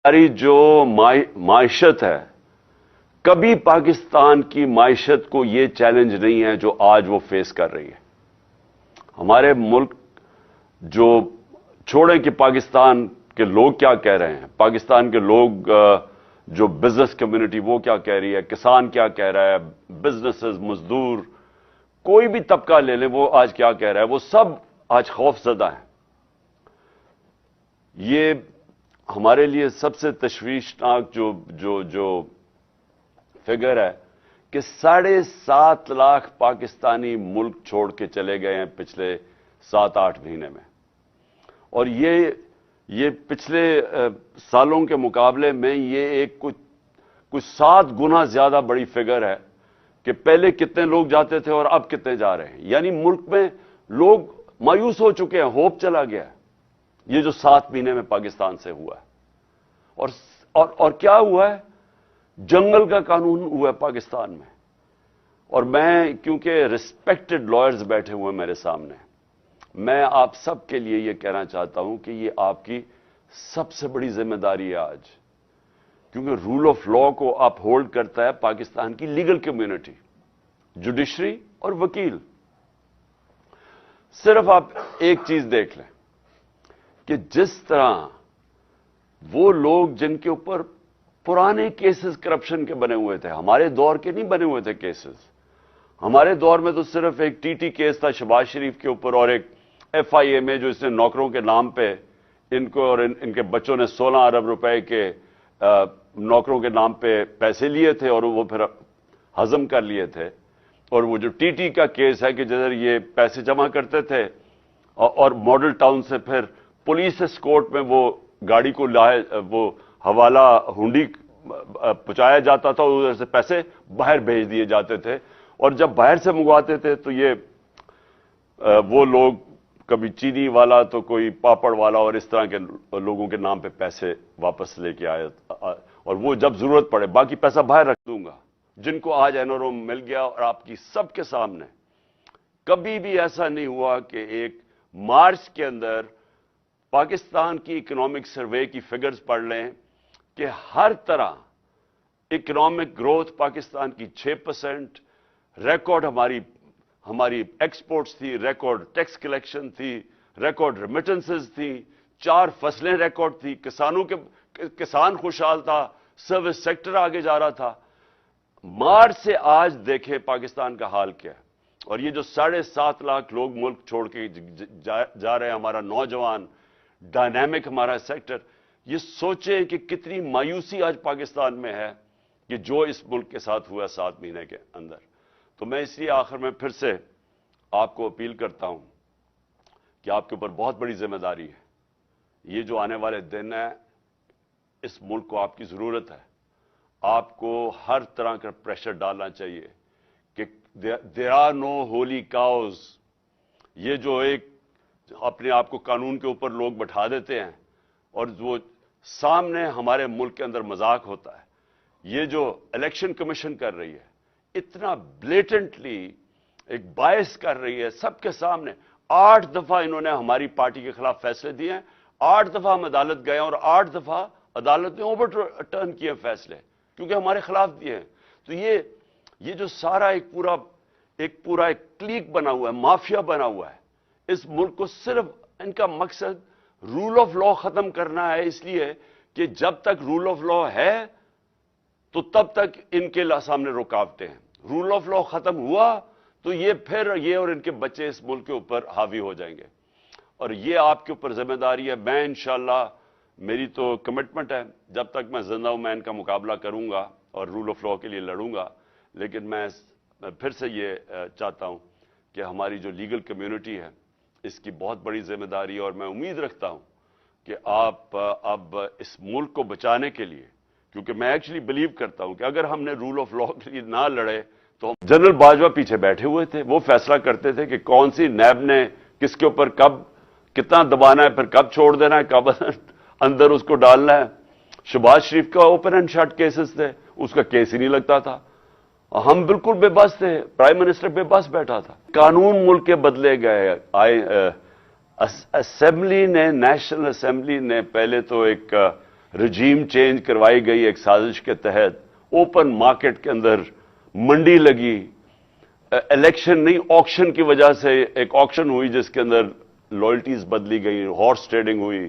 हमारी जो माइशत है, कभी पाकिस्तान की माइशत को ये चैलेंज नहीं है जो आज वो फेस कर रही है। हमारे मुल्क जो छोड़े कि पाकिस्तान के लोग क्या कह रहे हैं, पाकिस्तान के लोग जो बिजनेस कम्युनिटी वो क्या कह रही है, किसान क्या कह रहा है, बिजनेसेस, मजदूर, कोई भी तबका ले ले वो आज क्या कह रहा है, वो सब आज खौफजदा है। ये हमारे लिए सबसे तशवीशनाक जो फिगर है कि 7.5 लाख पाकिस्तानी मुल्क छोड़ के चले गए हैं पिछले 7-8 महीने में। और ये पिछले सालों के मुकाबले में ये एक कुछ 7 गुना ज्यादा बड़ी फिगर है कि पहले कितने लोग जाते थे और अब कितने जा रहे हैं। यानी मुल्क में लोग मायूस हो चुके हैं, होप चला गया है। ये जो 7 महीने में पाकिस्तान से हुआ है। और क्या हुआ है, जंगल का कानून हुआ है पाकिस्तान में। और मैं, क्योंकि रिस्पेक्टेड लॉयर्स बैठे हुए मेरे सामने, मैं आप सब के लिए यह कहना चाहता हूं कि ये आपकी सबसे बड़ी जिम्मेदारी है आज, क्योंकि रूल ऑफ लॉ को अपहोल्ड करता है पाकिस्तान की लीगल कम्युनिटी, जुडिशरी और वकील। सिर्फ आप एक चीज देख लें कि जिस तरह वो लोग जिनके ऊपर पुराने केसेस करप्शन के बने हुए थे, हमारे दौर के नहीं बने हुए थे केसेस। हमारे दौर में तो सिर्फ एक टीटी केस था शहबाज शरीफ के ऊपर और एक एफआईए में जो इसने नौकरों के नाम पे इनको और इनके बच्चों ने 16 अरब रुपए के नौकरों के नाम पे पैसे लिए थे और वो फिर हजम कर लिए थे। और वो जो टीटी का केस है कि जिधर ये पैसे जमा करते थे और मॉडल टाउन से फिर पुलिस एस्कॉर्ट में वो गाड़ी को लाए, वो हवाला हुंडी पहुंचाया जाता था, उधर से पैसे बाहर भेज दिए जाते थे। और जब बाहर से मंगवाते थे तो ये वो लोग कभी चीनी वाला तो कोई पापड़ वाला और इस तरह के लोगों के नाम पे पैसे वापस लेके आए। और वो जब जरूरत पड़े बाकी पैसा बाहर रख दूंगा। जिनको आज एनओरो मिल गया और आपकी सबके सामने, कभी भी ऐसा नहीं हुआ कि एक मार्च के अंदर पाकिस्तान की इकोनॉमिक सर्वे की फिगर्स पढ़ लें कि हर तरह इकोनॉमिक ग्रोथ पाकिस्तान की 6%, रिकॉर्ड हमारी एक्सपोर्ट्स थी, रिकॉर्ड टैक्स कलेक्शन थी, रिकॉर्ड रेमिटेंसेस थी, 4 फसलें रिकॉर्ड थी, किसान खुशहाल था, सर्विस सेक्टर आगे जा रहा था। मार्च से आज देखें पाकिस्तान का हाल क्या है। और ये जो 7.5 लाख लोग मुल्क छोड़ के जा रहे हैं, हमारा नौजवान डायनामिक हमारा सेक्टर, ये सोचें कि कितनी मायूसी आज पाकिस्तान में है कि जो इस मुल्क के साथ हुआ 7 महीने के अंदर। तो मैं इसलिए आखिर में फिर से आपको अपील करता हूं कि आपके ऊपर बहुत बड़ी जिम्मेदारी है। ये जो आने वाले दिन है, इस मुल्क को आपकी जरूरत है। आपको हर तरह का प्रेशर डालना चाहिए कि there are no holy cows. ये जो एक अपने आप को कानून के ऊपर लोग बैठा देते हैं और वो सामने हमारे मुल्क के अंदर मजाक होता है। ये जो इलेक्शन कमीशन कर रही है, इतना ब्लेटेंटली एक बायस कर रही है सबके सामने। 8 दफा इन्होंने हमारी पार्टी के खिलाफ फैसले दिए हैं, 8 दफा हम अदालत गए और 8 दफा अदालत ने ओवरटर्न किए फैसले क्योंकि हमारे खिलाफ दिए हैं। तो ये जो सारा एक पूरा क्लीक बना हुआ है, माफिया बना हुआ है इस मुल्क को, सिर्फ इनका मकसद रूल ऑफ लॉ खत्म करना है। इसलिए कि जब तक रूल ऑफ लॉ है तो तब तक इनके सामने रुकावटें हैं। रूल ऑफ लॉ खत्म हुआ तो ये और इनके बच्चे इस मुल्क के ऊपर हावी हो जाएंगे। और ये आपके ऊपर जिम्मेदारी है। मैं इंशाअल्लाह, मेरी तो कमिटमेंट है, जब तक मैं जिंदा हूं मैं इनका मुकाबला करूंगा और रूल ऑफ लॉ के लिए लड़ूंगा। लेकिन मैं फिर से ये चाहता हूं कि हमारी जो लीगल कम्युनिटी है इसकी बहुत बड़ी जिम्मेदारी है। और मैं उम्मीद रखता हूं कि आप अब इस मुल्क को बचाने के लिए, क्योंकि मैं एक्चुअली बिलीव करता हूं कि अगर हमने रूल ऑफ लॉ के लिए ना लड़े तो जनरल बाजवा पीछे बैठे हुए थे, वो फैसला करते थे कि कौन सी नैब ने किसके ऊपर कब कितना दबाना है, फिर कब छोड़ देना है, कब अंदर उसको डालना है। शहबाज शरीफ का ओपन एंड शट केसेस थे, उसका केस ही नहीं लगता था। हम बिल्कुल बेबस थे, प्राइम मिनिस्टर बेबस बैठा था। कानून मुल्क के बदले गए। असेंबली ने, नेशनल असेंबली ने पहले तो एक رجیم چینج کروائی گئی ایک سازش کے تحت, اوپن مارکیٹ کے اندر منڈی لگی, الیکشن نہیں آکشن کی وجہ سے ایک آکشن ہوئی جس کے اندر لائلٹیز بدلی گئی, ہارس ٹریڈنگ ہوئی,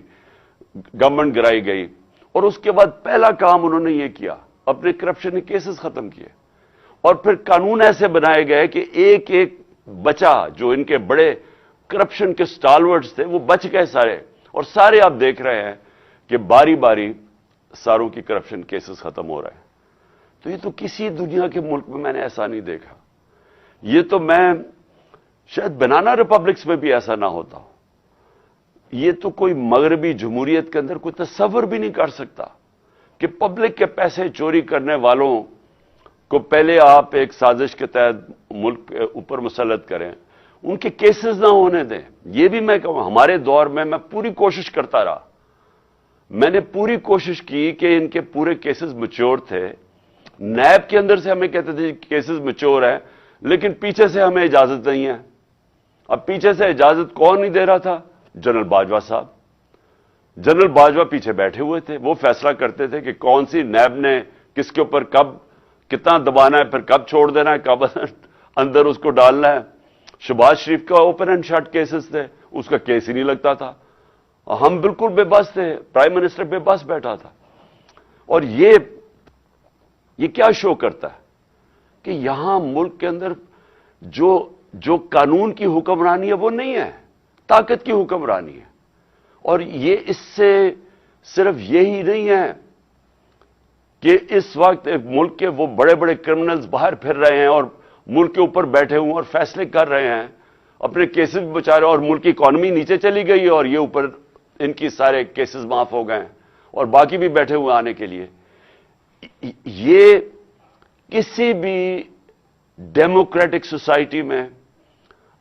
گورنمنٹ گرائی گئی, اور اس کے بعد پہلا کام انہوں نے یہ کیا, اپنے کرپشن کے کیسز ختم کیے, اور پھر قانون ایسے بنائے گئے کہ ایک ایک بچا جو ان کے بڑے کرپشن کے سٹالورٹس تھے وہ بچ گئے سارے, اور سارے آپ دیکھ رہے ہیں کہ باری باری ساروں کی کرپشن کیسز ختم ہو رہے ہیں. تو یہ تو کسی دنیا کے ملک میں میں نے ایسا نہیں دیکھا. یہ تو میں شاید بنانا ریپبلکس میں بھی ایسا نہ ہوتا. یہ تو کوئی مغربی جمہوریت کے اندر کوئی تصور بھی نہیں کر سکتا کہ پبلک کے پیسے چوری کرنے والوں کو پہلے آپ ایک سازش کے تحت ملک کے اوپر مسلط کریں, ان کے کیسز نہ ہونے دیں. یہ بھی میں کہوں ہمارے دور میں پوری کوشش کرتا رہا, میں نے پوری کوشش کی کہ ان کے پورے کیسز میچور تھے. نیب کے اندر سے ہمیں کہتے تھے کیسز میچور ہیں, لیکن پیچھے سے ہمیں اجازت نہیں ہے. اب پیچھے سے اجازت کون نہیں دے رہا تھا؟ جنرل باجوہ صاحب. جنرل باجوہ پیچھے بیٹھے ہوئے تھے, وہ فیصلہ کرتے تھے کہ کون سی نیب نے کس کے اوپر کب کتنا دبانا ہے, پھر کب چھوڑ دینا ہے, کب اندر اس کو ڈالنا ہے. شہباز شریف کا اوپن اینڈ شٹ کیسز تھے, اس کا کیس ہی نہیں لگتا تھا. ہم بالکل بے بس تھے, پرائم منسٹر بے بس بیٹھا تھا. اور یہ کیا شو کرتا ہے کہ یہاں ملک کے اندر جو قانون کی حکمرانی ہے وہ نہیں ہے, طاقت کی حکمرانی ہے. اور یہ اس سے صرف یہی نہیں ہے کہ اس وقت ملک کے وہ بڑے بڑے کرمنلز باہر پھر رہے ہیں اور ملک کے اوپر بیٹھے ہوئے اور فیصلے کر رہے ہیں, اپنے کیسز بھی بچا رہے ہیں, اور ملک کی اکانومی نیچے چلی گئی اور یہ اوپر ان کی سارے کیسز معاف ہو گئے ہیں اور باقی بھی بیٹھے ہوئے آنے کے لیے. یہ کسی بھی ڈیموکریٹک سوسائٹی میں,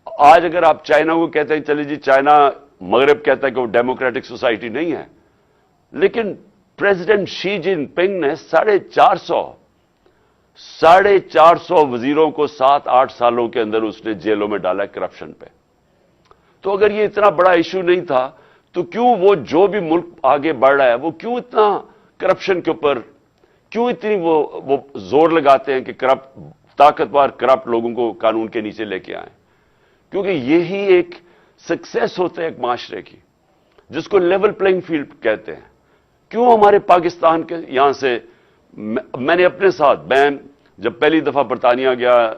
آج اگر آپ چائنا کو کہتے ہیں چلیے جی چائنا, مغرب کہتا ہے کہ وہ ڈیموکریٹک سوسائٹی نہیں ہے, لیکن پریزیڈنٹ شی جن پنگ نے 450 وزیروں کو 7-8 سالوں کے اندر اس نے جیلوں میں ڈالا کرپشن پہ. تو اگر یہ اتنا بڑا ایشو نہیں تھا تو کیوں وہ جو بھی ملک آگے بڑھ رہا ہے وہ کیوں اتنا کرپشن کے اوپر کیوں اتنی وہ زور لگاتے ہیں کہ طاقتور کرپٹ لوگوں کو قانون کے نیچے لے کے آئیں؟ کیونکہ یہی ایک سکسیس ہوتا ہے ایک معاشرے کی, جس کو لیول پلینگ فیلڈ کہتے ہیں. کیوں ہمارے پاکستان کے یہاں سے, میں نے اپنے ساتھ, میں جب پہلی دفعہ برطانیہ گیا